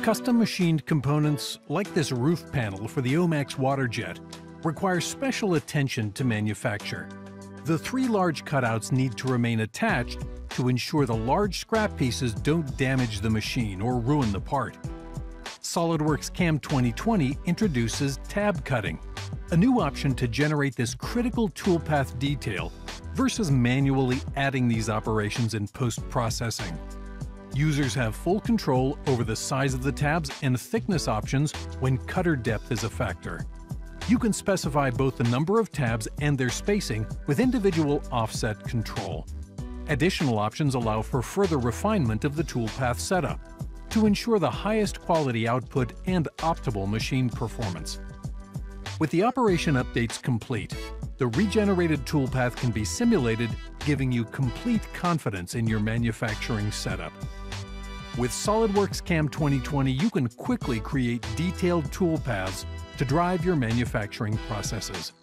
Custom machined components, like this roof panel for the Omax water jet, require special attention to manufacture. The 3 large cutouts need to remain attached to ensure the large scrap pieces don't damage the machine or ruin the part. SOLIDWORKS CAM 2020 introduces tab cutting, a new option to generate this critical toolpath detail versus manually adding these operations in post-processing. Users have full control over the size of the tabs and thickness options when cutter depth is a factor. You can specify both the number of tabs and their spacing with individual offset control. Additional options allow for further refinement of the toolpath setup to ensure the highest quality output and optimal machine performance. With the operation updates complete, the regenerated toolpath can be simulated, giving you complete confidence in your manufacturing setup. With SOLIDWORKS CAM 2020, you can quickly create detailed toolpaths to drive your manufacturing processes.